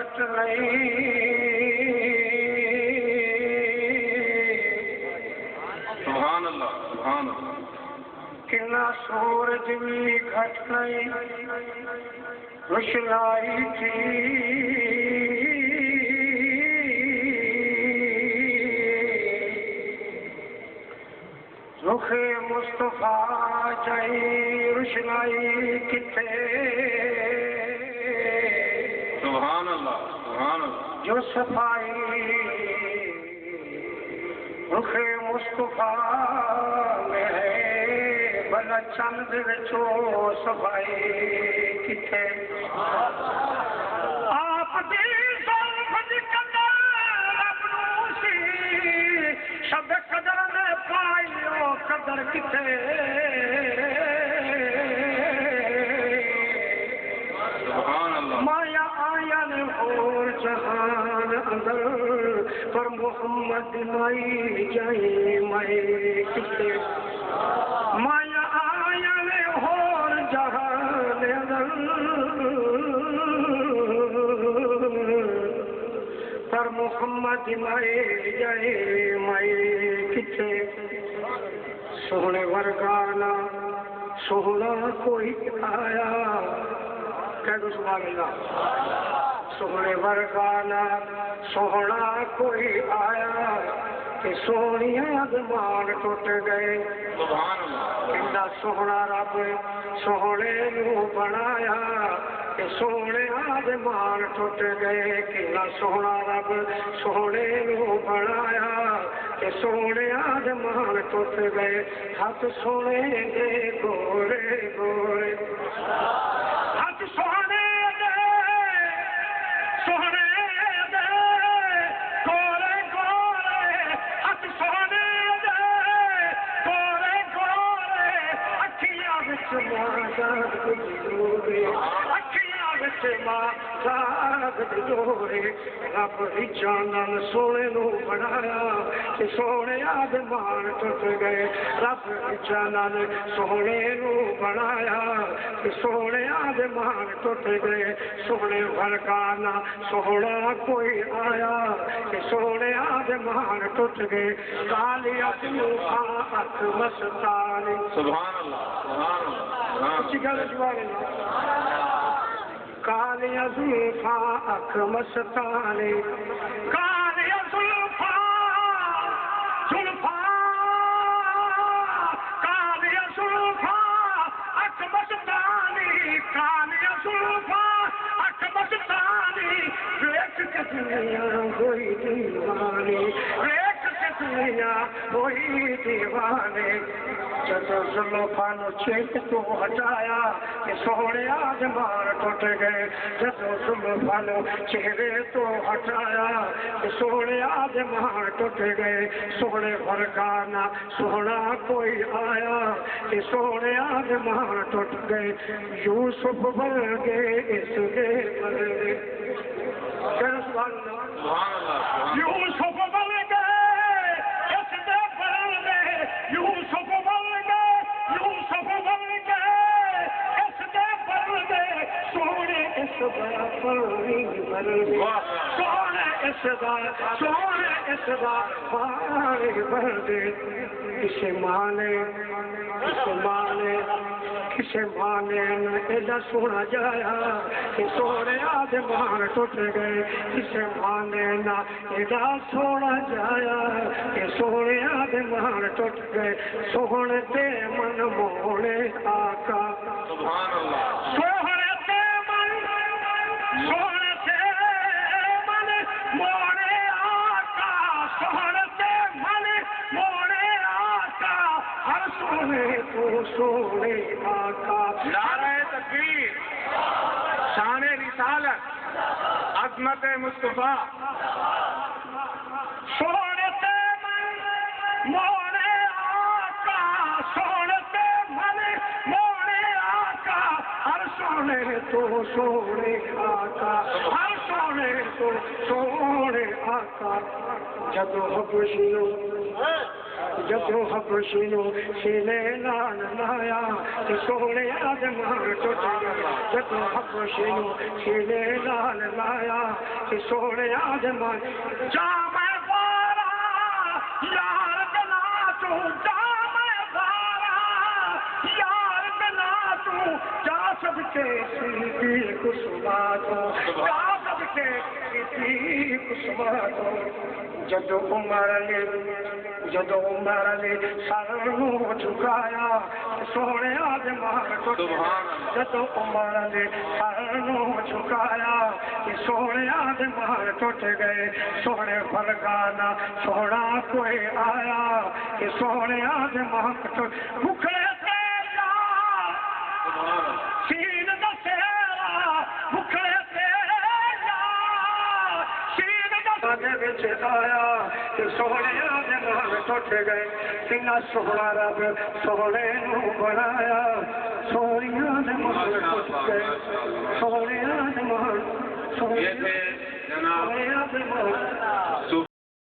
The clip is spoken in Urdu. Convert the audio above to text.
گھٹ نہیں سبحان اللہ سبحان اللہ کنا سورج بھی گھٹ نہیں روشنائی تھی رخ مصطفیٰ جائی روشنائی کتے سبحان اللہ جو صفائی رخ مصطفیٰ میں ہے بلا چند وچو صفائی کتے آپ دی زلف دی قدر رب نو سی شب قدر نے پائی قدر کتے مایا آیا نے اور جہان اندر پر محمد مائی جائی مائی کتے مایا آیا نے اور جہان اندر پر محمد مائی جائی مائی کتے سونے ورگانا سونا کوئی آیا کہہ دو سبحان اللہ سونے ورگانا سونا کوئی آیا کہ سونیاں دمان ٹوٹ گئے سبحان اللہ کنا سونا رب سونے نو بنایا کہ سونے دمان ٹوٹ گئے کنا سونا رب سونے نو بنایا کہ سونے دمان ٹوٹ گئے ہاتھ سونے دے گورے گورے ہاتھ سونے دے سونے دے گورے گورے ہاتھ سونے دے گورے گورے اکھیاں وچ ماں گورے اکھیاں وچ ماں جورے رب دی جانن سونے نو بنایا کہ سونے آدمان ٹوٹ گئے رب دی جانن سونے نو بنایا کہ سونے آدمان ٹوٹ گئے سونے ورگانا سونا کوئی آیا کہ سونے آدمان ٹوٹ گئے کالی اکھ مستانی سبحان اللہ اچھی گل جواب کالی زلفاں اکھ مستانی کالی زلفاں کالی زلفاں اکھ مستانی کالی زلفاں اکھ مستانی ویکھ کے دنیا ہوئی دیوانی ویکھ کے دنیا ہوئی دیوانے جدو زلفاں نو چیک تو ہٹایا کہ سونے آدمان ٹوٹ گئے جدو زلفاں نو چہرے تو ہٹایا کہ سونے آدمان ٹوٹ گئے سونے ورگانا سونا کوئی آیا کہ سونے آدمان ٹوٹ گئے یوسف ورگے اس دے ورگے سبحان اللہ یوسف ورگے اس دے ورگے یوسف ورگے یوسف ورگے اس دے ورگے سونے اس دا پانی ورگے سونے اس دا پانی ورگے کسے مانے نہ ایڈا سونا جایا کہ سونے آدمان ٹوٹ گئے کسے مانے نہ ایڈا سونا جایا کہ سونے آدمان ٹوٹ گئے سونے تے من موڑے آقا سبحان اللہ سونے تے من موڑے آقا سونے تے من موڑے آقا ہر سونے تو سونے آقا نعرہ تکبیر شان رسالت عظمت مصطفیٰ سونے تے من موڑے آقا سونے تے من موڑے آقا ہر سونے تو سونے آقا ہر سونے تو سونے آقا جدو حبشیوں جدو حبشی نو سینے نال لایا تے سونے آدمان ٹوٹ گئے جدو حبشی نو سینے نال لایا تے سونے آدمان جا میں بارا یار بنا تو جا میں بارا یار بنا تو جا سب کے سیدھی کسما تو جا سب کے سیدھی کسما تو جدو عمر نے سر نو جھکایا سونے آدمان ٹوٹ گئے جدو عمر نے سر نو جھکایا سونے آدمان ٹوٹ گئے سونے فرگانا سونا کوئی آیا کہ سونے آدمان ٹوٹ بکھڑے تیرا سین دسیرا بکھڑے تیرا سین دسیرا آیا کہ سونے آدمان ٹوٹ گئے کنا سونا رب سونے نو بنایا سونے آدمان ٹوٹ گئے سونے آدمان سونے آدمان